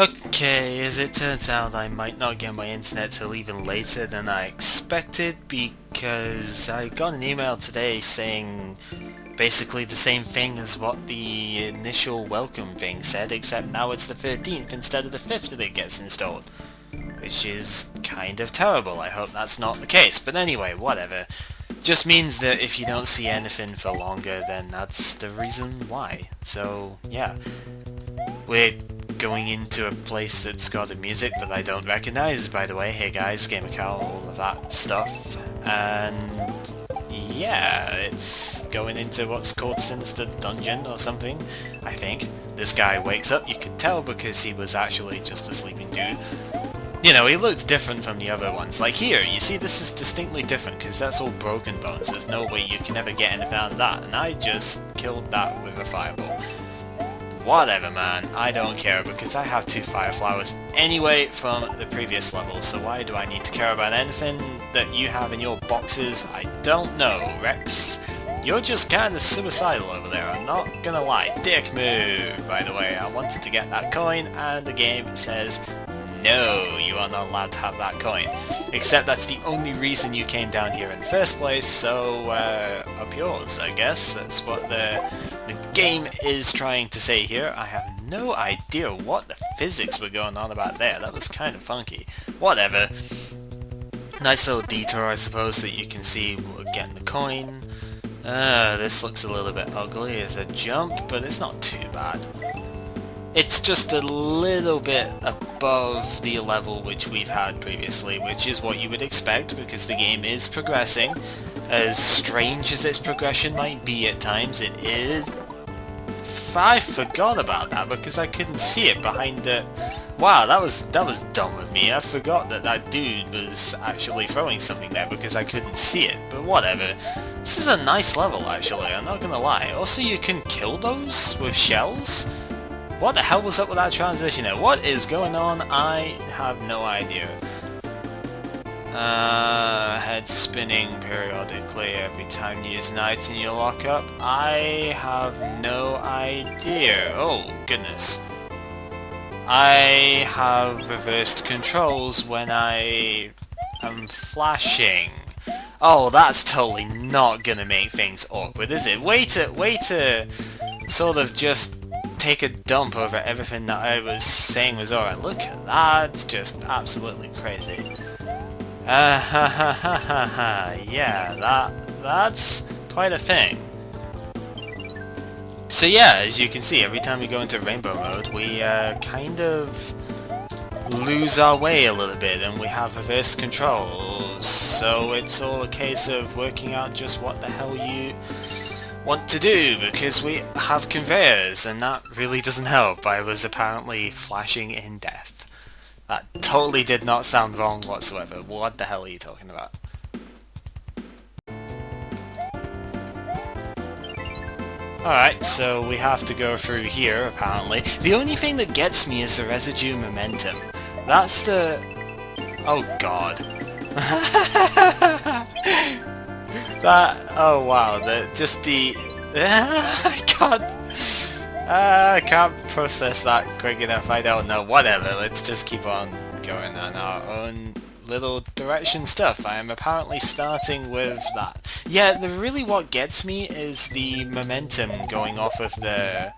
Okay, as it turns out, I might not get my internet till even later than I expected because I got an email today saying basically the same thing as what the initial welcome thing said, except now it's the 13th instead of the 5th that it gets installed. Which is kind of terrible. I hope that's not the case, but anyway, whatever. Just means that if you don't see anything for longer, then that's the reason why. So, yeah. We're going into a place that's got a music that I don't recognize, by the way. Hey guys, Gamer Cow, all of that stuff. And yeah, it's going into what's called Sinister Dungeon or something, I think. This guy wakes up, you could tell because he was actually just a sleeping dude. You know, he looked different from the other ones. Like here, you see this is distinctly different because that's all broken bones. There's no way you can ever get anything out of that, and I just killed that with a fireball. Whatever, man, I don't care because I have 2 fire flowers anyway from the previous level, so why do I need to care about anything that you have in your boxes? I don't know, Rex. You're just kind of suicidal over there, I'm not gonna lie. Dick move, by the way. I wanted to get that coin, and the game says, no, you are not allowed to have that coin. Except that's the only reason you came down here in the first place, so, up yours, I guess. That's what the game is trying to say here. I have no idea what the physics were going on about there. That was kind of funky. Whatever. Nice little detour, I suppose, that you can see again the coin. This looks a little bit ugly as a jump, but it's not too bad. It's just a little bit above the level which we've had previously, which is what you would expect because the game is progressing. As strange as its progression might be at times, it is. I forgot about that because I couldn't see it behind it. Wow, that was dumb of me. I forgot that that dude was actually throwing something there because I couldn't see it. But whatever. This is a nice level actually, I'm not gonna lie. Also, you can kill those with shells? What the hell was up with that transition there? What is going on? I have no idea. Head spinning periodically every time you use an item you lock up. I have no idea. Oh, goodness. I have reversed controls when I am flashing. Oh, that's totally not gonna make things awkward, is it? Way to sort of just take a dump over everything that I was saying was alright. Look at that, it's just absolutely crazy. Yeah, that's quite a thing. So yeah, as you can see, every time we go into rainbow mode, we kind of lose our way a little bit, and we have reversed controls. So it's all a case of working out just what the hell you want to do, because we have conveyors, and that really doesn't help. I was apparently flashing in death. That totally did not sound wrong whatsoever. What the hell are you talking about? Alright, so we have to go through here, apparently. The only thing that gets me is the residue momentum. That's the... Oh god. Oh wow, I can't process that quick enough, I don't know. Whatever, let's just keep on going on our own little direction stuff. I am apparently starting with that. Yeah, really what gets me is the momentum going off of the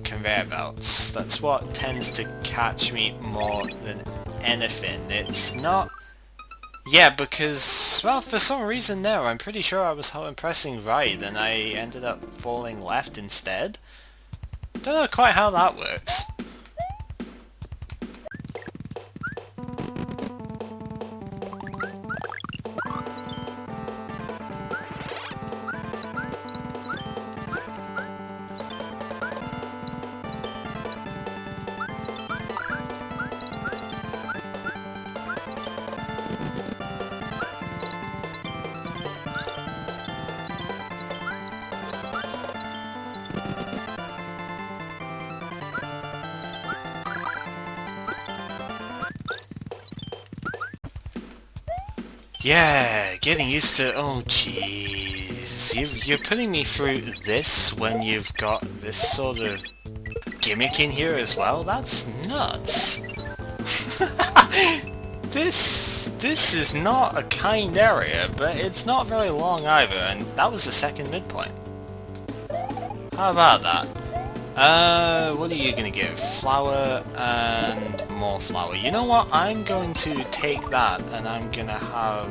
conveyor belts. That's what tends to catch me more than anything. It's not... Yeah, because, well, for some reason there, I'm pretty sure I was pressing right and I ended up falling left instead. Don't know quite how that works. Yeah, getting used to... Oh, jeez. You're putting me through this when you've got this sort of gimmick in here as well? That's nuts. This is not a kind area, but it's not very long either, and that was the second midpoint. How about that? What are you gonna give? Flour and more flour. You know what? I'm going to take that and I'm gonna have...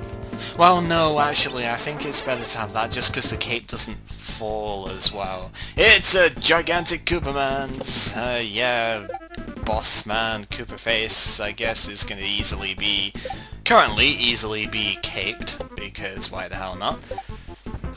Well, no, actually, I think it's better to have that just because the cape doesn't fall as well. It's a gigantic Koopa Man's, yeah, boss man, Koopa face, I guess is gonna currently easily be caped, because why the hell not?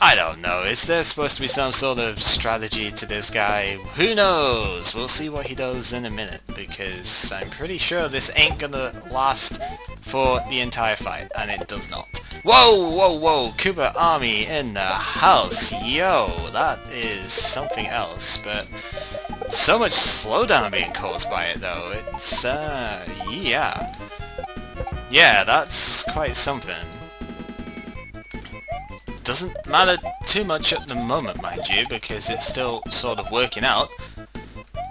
I don't know, is there supposed to be some sort of strategy to this guy? Who knows? We'll see what he does in a minute, because I'm pretty sure this ain't gonna last for the entire fight, and it does not. Whoa, whoa, whoa, Koopa army in the house, yo, that is something else, but so much slowdown being caused by it though, it's, yeah. Yeah, that's quite something. Doesn't matter too much at the moment, mind you, because it's still sort of working out.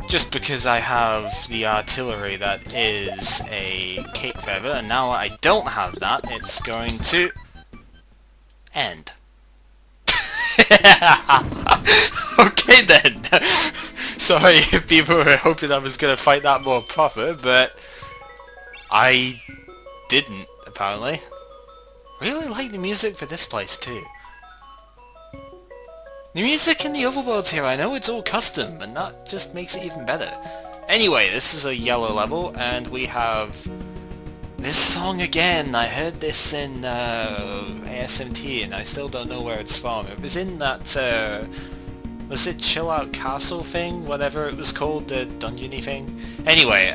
Just because I have the artillery that is a cape feather, and now I don't have that, it's going to end. Okay then. Sorry if people were hoping I was going to fight that more proper, but I didn't, apparently. Really like the music for this place too. The music in the overworlds here, I know it's all custom, and that just makes it even better. Anyway, this is a yellow level, and we have this song again. I heard this in ASMT, and I still don't know where it's from. It was in that, was it Chill Out Castle thing? Whatever it was called, the dungeony thing? Anyway,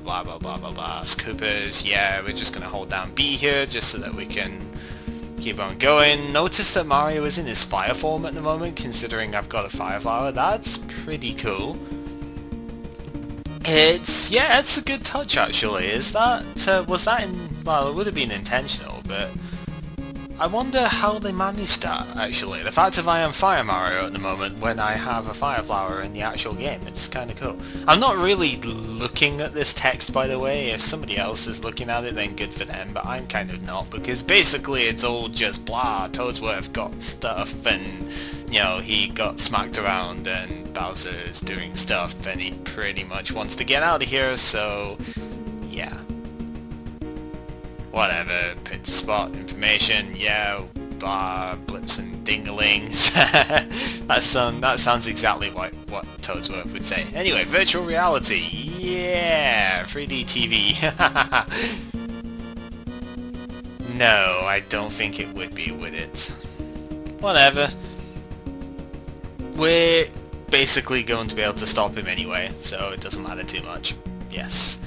blah blah blah blah blah, Koopas, yeah, we're just gonna hold down B here, just so that we can keep on going. Notice that Mario is in his fire form at the moment, considering I've got a fire flower. That's pretty cool. It's, yeah, it's a good touch actually. Is that, was that in, well, it would have been intentional, but I wonder how they managed that, actually. The fact that I am Fire Mario at the moment when I have a Fire Flower in the actual game, it's kind of cool. I'm not really looking at this text, by the way. If somebody else is looking at it, then good for them, but I'm kind of not, because basically it's all just blah, Toadsworth got stuff, and, you know, he got smacked around, and Bowser's doing stuff, and he pretty much wants to get out of here, so, yeah. Whatever, pit to spot, information, yeah, blah, blips and dinglings. that sounds exactly what Toadsworth would say. Anyway, virtual reality, yeah, 3D TV. No, I don't think it would be, would it? Whatever. We're basically going to be able to stop him anyway, so it doesn't matter too much. Yes.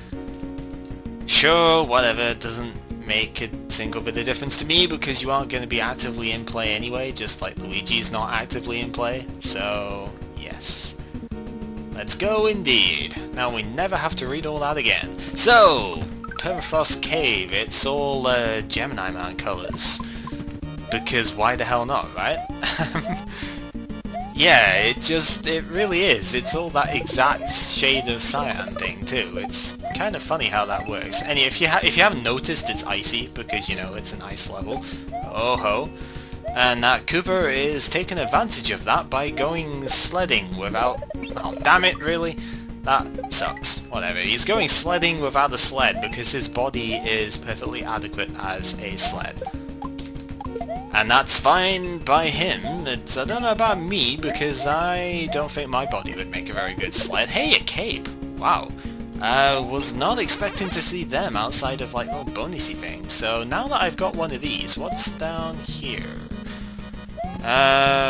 Sure, whatever, it doesn't make a single bit of difference to me because you aren't going to be actively in play anyway, just like Luigi's not actively in play, so yes. Let's go indeed. Now we never have to read all that again. So, Permafrost Cave, it's all Gemini Man colours. Because why the hell not, right? Yeah, it really is. It's all that exact shade of cyan thing too. It's kind of funny how that works. And if you haven't noticed, it's icy because, you know, it's an ice level. Oh ho. And that Koopa is taking advantage of that by going sledding without... Oh, damn it, really? That sucks. Whatever. He's going sledding without a sled because his body is perfectly adequate as a sled. And that's fine by him. I don't know about me, because I don't think my body would make a very good sled. Hey, a cape! Wow. Was not expecting to see them outside of, like, little bonusy things. So now that I've got one of these, what's down here?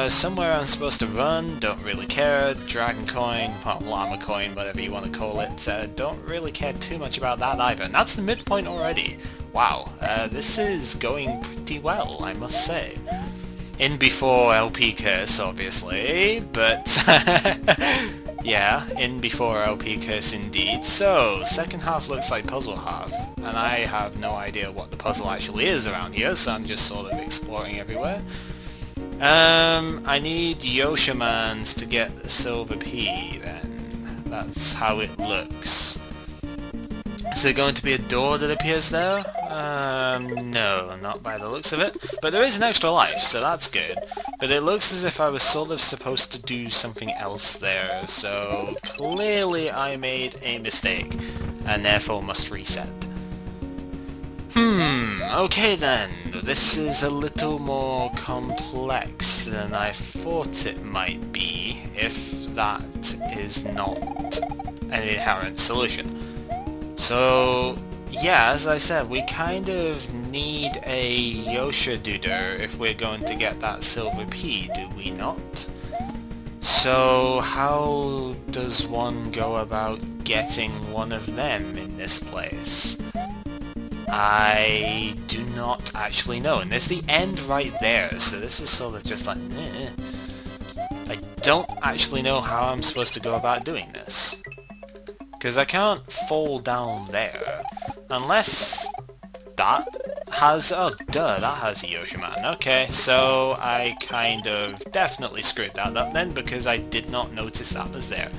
Somewhere I'm supposed to run, don't really care. Dragon coin, well, llama coin, whatever you want to call it. Don't really care too much about that either. And that's the midpoint already. Wow, this is going pretty well, I must say. In before LP Curse, obviously, but yeah, in before LP Curse indeed. So, second half looks like puzzle half, and I have no idea what the puzzle actually is around here, so I'm just sort of exploring everywhere. I need Yoshamans to get the silver P, then. That's how it looks. Is there going to be a door that appears there? No, not by the looks of it. But there is an extra life, so that's good. But it looks as if I was sort of supposed to do something else there, so clearly I made a mistake, and therefore must reset. Okay then. This is a little more complex than I thought it might be, if that is not an inherent solution. So, yeah, as I said, we kind of need a Yoshi-Duder if we're going to get that silver pea, do we not? So, how does one go about getting one of them in this place? I do not actually know, and there's the end right there, so this is sort of just like, meh. I don't actually know how I'm supposed to go about doing this. Because I can't fall down there, unless that has, oh duh, that has a Yoshi-Man. Okay, so I kind of definitely screwed that up then, because I did not notice that was there.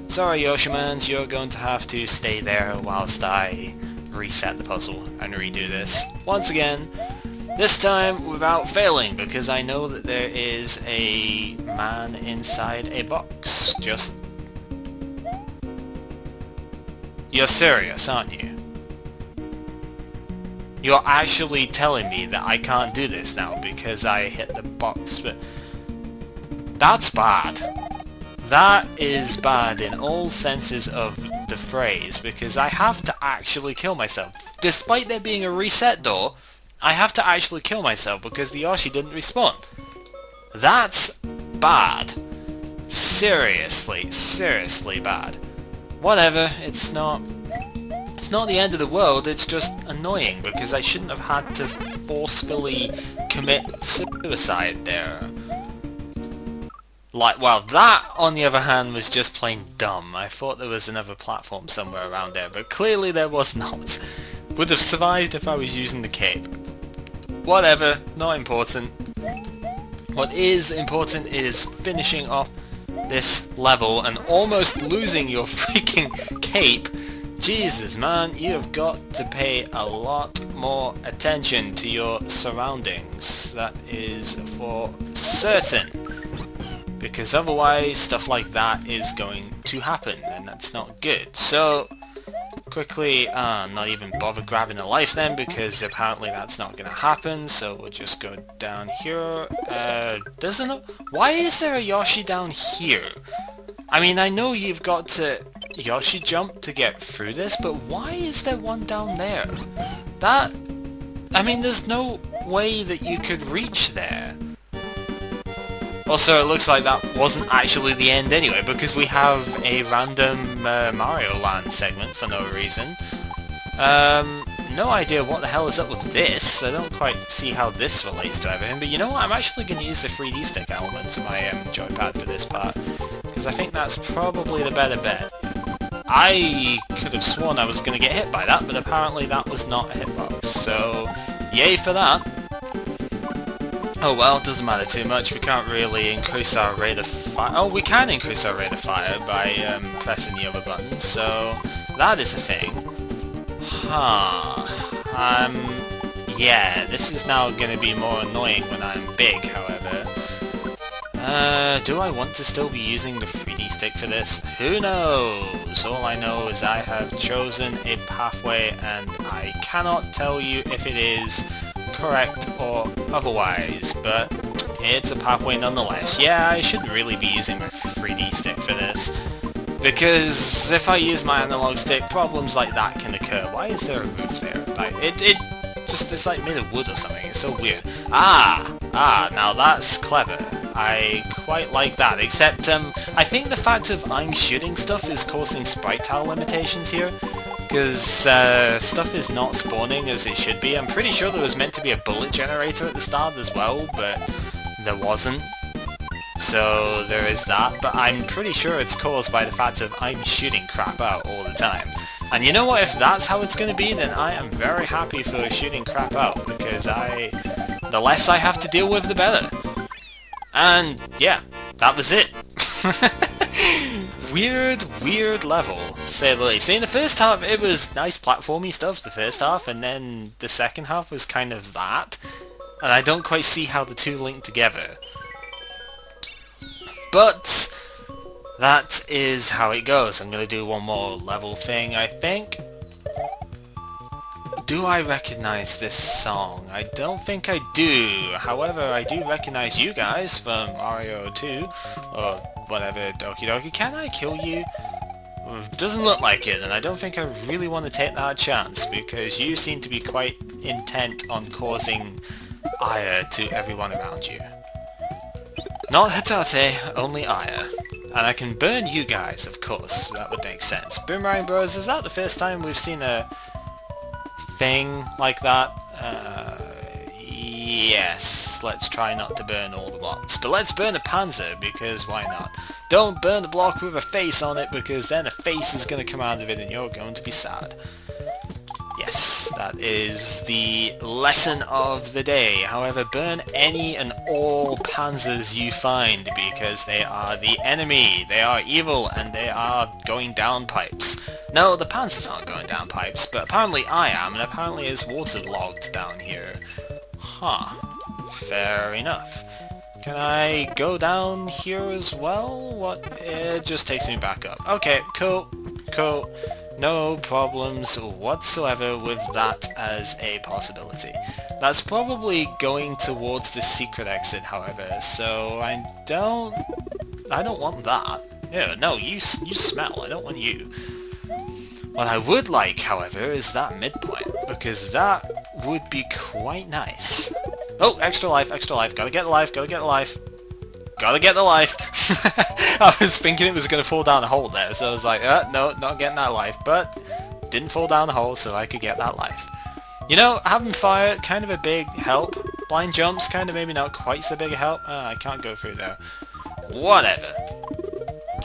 Sorry Yoshi-Mans, you're going to have to stay there whilst I reset the puzzle and redo this once again, this time without failing, because I know that there is a man inside a box. Just... You're serious, aren't you? You're actually telling me that I can't do this now because I hit the box, but... That's bad. That is bad in all senses of the phrase, because I have to actually kill myself. Despite there being a reset door, I have to actually kill myself because the Yoshi didn't respawn. That's bad. Seriously, seriously bad. Whatever, it's not the end of the world, it's just annoying because I shouldn't have had to forcefully commit suicide there. Like, well, that, on the other hand, was just plain dumb. I thought there was another platform somewhere around there, but clearly there was not. Would have survived if I was using the cape. Whatever, not important. What is important is finishing off this level and almost losing your freaking cape. Jesus, man, you have got to pay a lot more attention to your surroundings. That is for certain. Because otherwise stuff like that is going to happen, and that's not good. So, quickly, not even bother grabbing a life then, because apparently that's not going to happen, so we'll just go down here. Why is there a Yoshi down here? I mean, I know you've got to Yoshi jump to get through this, but why is there one down there? I mean, there's no way that you could reach there. Also, it looks like that wasn't actually the end anyway, because we have a random Mario Land segment for no reason. No idea what the hell is up with this. I don't quite see how this relates to everything, but you know what? I'm actually going to use the 3D stick element of my joypad for this part, because I think that's probably the better bet. I could have sworn I was going to get hit by that, but apparently that was not a hitbox, so yay for that. Oh well, it doesn't matter too much. We can't really increase our rate of fire. Oh, we can increase our rate of fire by pressing the other button, so that is a thing. Huh. Yeah, this is now going to be more annoying when I'm big, however. Do I want to still be using the 3D stick for this? Who knows? All I know is I have chosen a pathway and I cannot tell you if it is correct or otherwise, but it's a pathway nonetheless. Yeah, I should really be using my 3D stick for this, because if I use my analog stick, problems like that can occur. Why is there a roof there? Like, it's like made of wood or something. It's so weird. Now that's clever. I quite like that, except I think the fact of I'm shooting stuff is causing sprite tile limitations here, because stuff is not spawning as it should be. I'm pretty sure there was meant to be a bullet generator at the start as well, but there wasn't. So there is that, but I'm pretty sure it's caused by the fact of I'm shooting crap out all the time. And you know what, if that's how it's going to be, then I am very happy for shooting crap out, because the less I have to deal with, the better. And yeah, that was it. weird level, to say the least. In the first half, it was nice platformy stuff, the first half, and then the second half was kind of that. And I don't quite see how the two link together. But that is how it goes. I'm going to do one more level thing, I think. Do I recognize this song? I don't think I do. However, I do recognize you guys from Mario 2, or whatever, Doki Doki. Can I kill you? Doesn't look like it, and I don't think I really want to take that chance, because you seem to be quite intent on causing ire to everyone around you. Not Hatate, only ire. And I can burn you guys, of course. That would make sense. Boomerang Bros, is that the first time we've seen a thing like that? Yes. Let's try not to burn all the blocks. But let's burn a panzer, because why not? Don't burn the block with a face on it, because then a face is going to come out of it and you're going to be sad. Yes, that is the lesson of the day. However, burn any and all panzers you find, because they are the enemy. They are evil, and they are going down pipes. No, the panzers aren't going down pipes, but apparently I am, and apparently it's waterlogged down here. Huh. Fair enough. Can I go down here as well? What? It just takes me back up. Okay, cool. Cool. No problems whatsoever with that as a possibility. That's probably going towards the secret exit, however, so I don't want that. Yeah, no, you smell. I don't want you. What I would like, however, is that midpoint, because that would be quite nice. Oh, extra life, gotta get the life, gotta get the life. Gotta get the life! I was thinking it was gonna fall down a hole there, so I was like, no, not getting that life, but didn't fall down the hole so I could get that life. You know, having fire, kind of a big help. Blind jumps, kind of maybe not quite so big a help. I can't go through there. Whatever.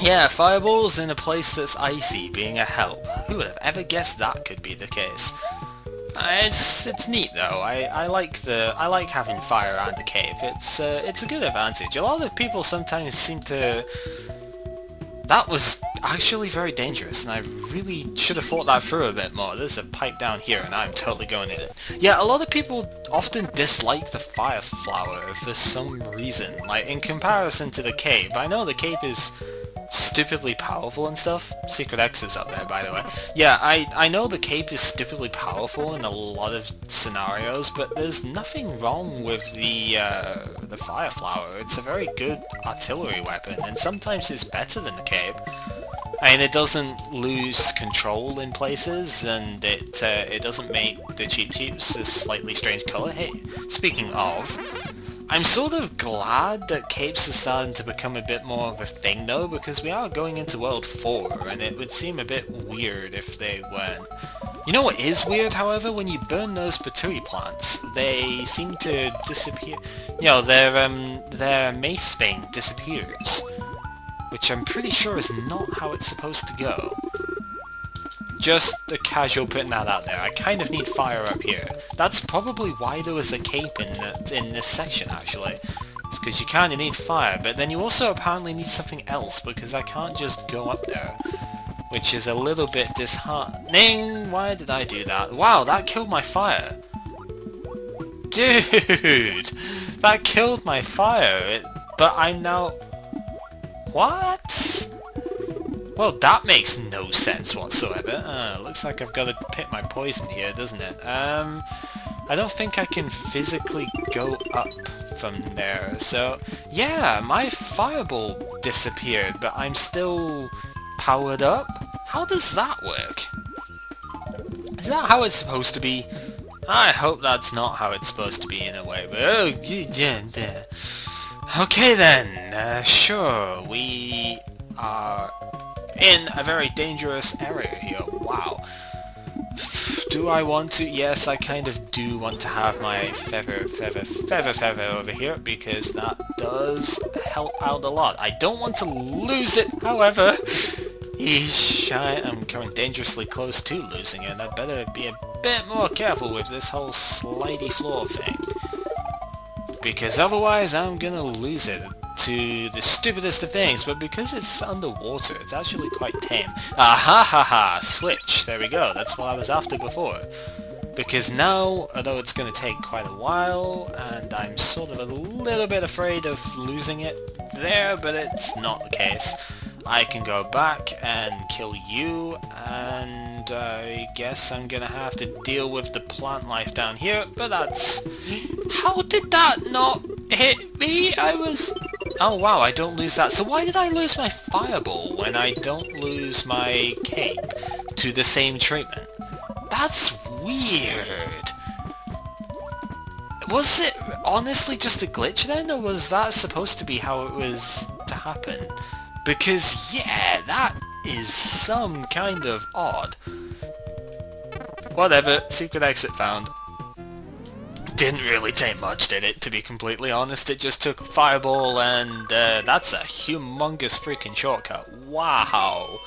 Yeah, fireballs in a place that's icy being a help. Who would have ever guessed that could be the case? It's neat though. I like having fire around a cave. It's a good advantage. A lot of people sometimes seem to. That was actually very dangerous, and I really should have thought that through a bit more. There's a pipe down here, and I'm totally going in it. Yeah, a lot of people often dislike the fire flower for some reason. Like in comparison to the cave, I know the cave is stupidly powerful and stuff. Secret X is up there, by the way. Yeah, I know the cape is stupidly powerful in a lot of scenarios, but there's nothing wrong with the fire flower. It's a very good artillery weapon, and sometimes it's better than the cape. I mean, it doesn't lose control in places, and it doesn't make the Cheep Cheeps a slightly strange colour. Hey, speaking of, I'm sort of glad that capes are starting to become a bit more of a thing though, because we are going into World 4, and it would seem a bit weird if they weren't. You know what is weird, however? When you burn those patui plants, they seem to disappear. You know, their mace thing disappears, which I'm pretty sure is not how it's supposed to go. Just a casual putting that out there. I kind of need fire up here. That's probably why there was a cape in this section, actually. It's because you kind of need fire, but then you also apparently need something else, because I can't just go up there. Which is a little bit disheartening. Why did I do that? Wow, that killed my fire. Dude! That killed my fire. But I'm now... What? Well, that makes no sense whatsoever. Looks like I've got to pick my poison here, doesn't it? I don't think I can physically go up from there. So, yeah, my fireball disappeared, but I'm still powered up? How does that work? Is that how it's supposed to be? I hope that's not how it's supposed to be in a way, but oh, yeah. Okay then, sure, we are in a very dangerous area here. Wow. Do I want to? Yes, I kind of do want to have my feather over here, because that does help out a lot. I don't want to lose it, however. I'm coming dangerously close to losing it. I'd better be a bit more careful with this whole slidey floor thing, because otherwise I'm gonna lose it to the stupidest of things, but because it's underwater, it's actually quite tame. Ah ha ha ha! Switch! There we go, that's what I was after before. Because now, although it's going to take quite a while, and I'm sort of a little bit afraid of losing it there, but it's not the case. I can go back and kill you, and I guess I'm gonna have to deal with the plant life down here, but that's... How did that not hit me? Oh wow, I don't lose that. So why did I lose my fireball when I don't lose my cape to the same treatment? That's weird. Was it honestly just a glitch then, or was that supposed to be how it was to happen? Because, yeah, that is some kind of odd. Whatever, secret exit found. Didn't really take much, did it, to be completely honest? It just took a fireball and that's a humongous freaking shortcut. Wow.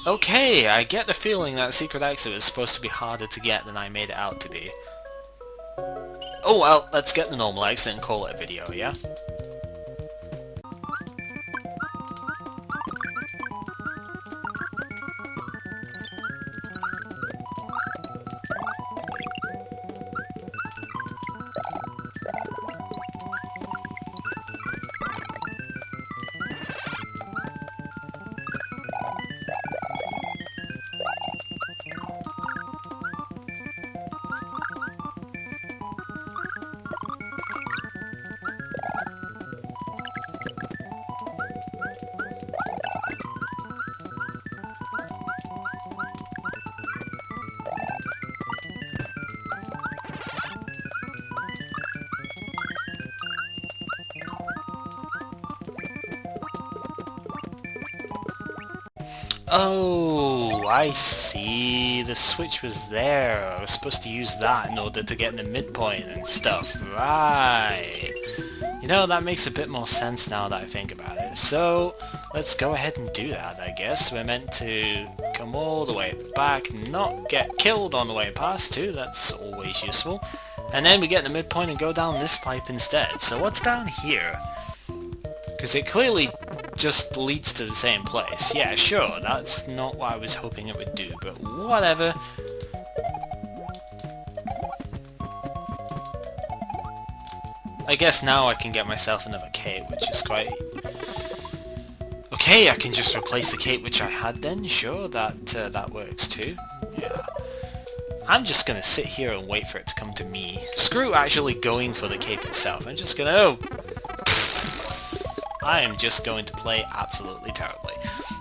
Okay, I get the feeling that secret exit is supposed to be harder to get than I made it out to be. Oh well, let's get the normal exit and call it a video, yeah? Oh, I see. The switch was there. I was supposed to use that in order to get in the midpoint and stuff. Right. You know, that makes a bit more sense now that I think about it. So, let's go ahead and do that, I guess. We're meant to come all the way back, not get killed on the way past too. That's always useful. And then we get in the midpoint and go down this pipe instead. So what's down here? Because it clearly just leads to the same place. Yeah, sure, that's not what I was hoping it would do, but whatever. I guess now I can get myself another cape, which is quite... Okay, I can just replace the cape which I had then, sure, that works too. Yeah. I'm just gonna sit here and wait for it to come to me. Screw actually going for the cape itself, I'm just gonna... Oh! I am just going to play absolutely terribly.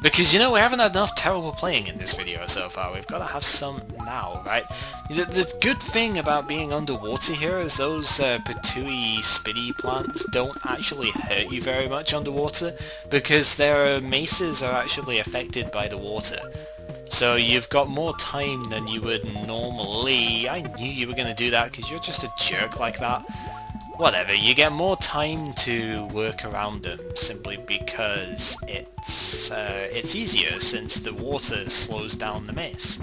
Because, you know, we haven't had enough terrible playing in this video so far. We've got to have some now, right? The good thing about being underwater here is those patooey spitty plants don't actually hurt you very much underwater, because their maces are actually affected by the water. So you've got more time than you would normally. I knew you were going to do that because you're just a jerk like that. Whatever, you get more time to work around them simply because it's easier since the water slows down the mace.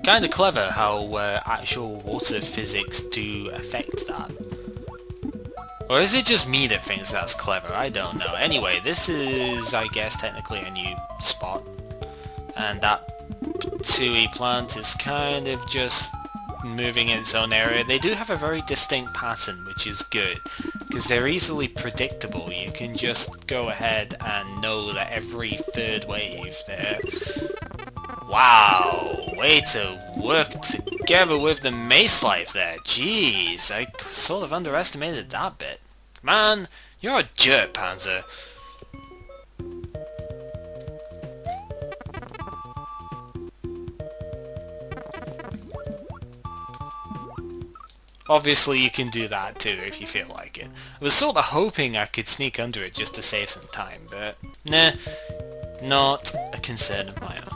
Kinda clever how actual water physics do affect that. Or is it just me that thinks that's clever? I don't know. Anyway, this is, I guess, technically a new spot. And that patooey plant is kind of just moving in its own area. They do have a very distinct pattern, which is good, because they're easily predictable. You can just go ahead and know that every third wave there... Wow! Way to work together with the mace life there. Jeez, I sort of underestimated that bit. Man, you're a jerk, Panzer. Obviously you can do that too if you feel like it. I was sort of hoping I could sneak under it just to save some time, but nah, not a concern of my own.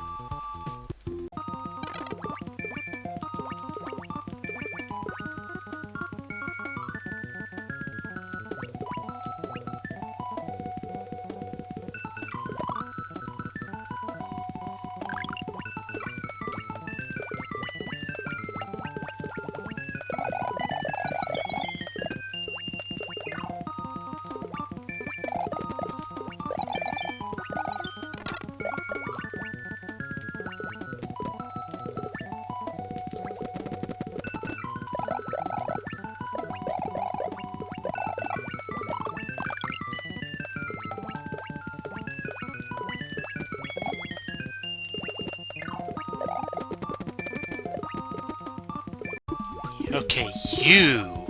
Okay, you!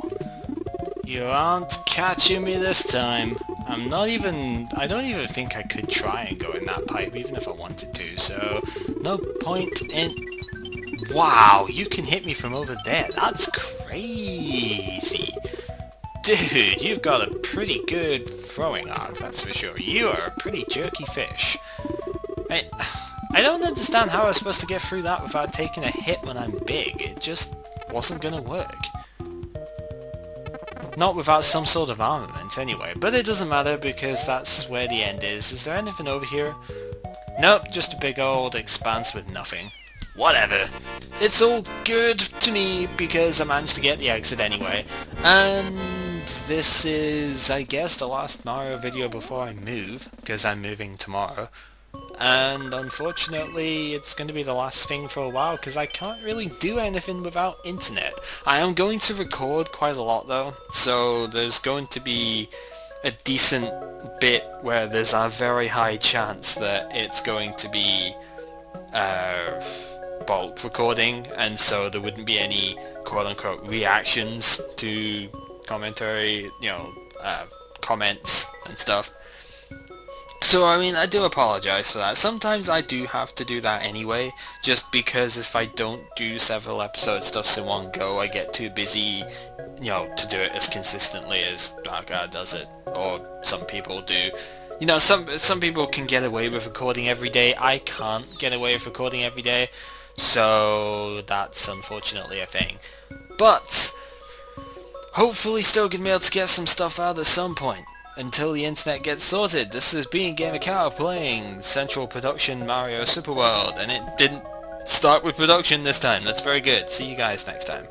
You aren't catching me this time. I don't even think I could try and go in that pipe, even if I wanted to, so no point in... Wow, you can hit me from over there. That's crazy. Dude, you've got a pretty good throwing arc, that's for sure. You are a pretty jerky fish. I don't understand how I was supposed to get through that without taking a hit when I'm big. It just wasn't gonna work. Not without some sort of armament, anyway. But it doesn't matter, because that's where the end is. Is there anything over here? Nope, just a big old expanse with nothing. Whatever. It's all good to me, because I managed to get the exit anyway. And this is, I guess, the last Mario video before I move, because I'm moving tomorrow. And unfortunately, it's going to be the last thing for a while, because I can't really do anything without internet. I am going to record quite a lot though, so there's going to be a decent bit where there's a very high chance that it's going to be bulk recording, and so there wouldn't be any quote-unquote reactions to commentary, comments and stuff. So, I mean, I do apologize for that. Sometimes I do have to do that anyway, just because if I don't do several episode stuffs in one go, I get too busy, to do it as consistently as Gaga does it, or some people do. Some people can get away with recording every day. I can't get away with recording every day, so that's unfortunately a thing. But hopefully still gonna be able to get some stuff out at some point. Until the internet gets sorted. This is being Gamer Cow playing Central Production Mario Super World, and it didn't start with production this time. That's very good. See you guys next time.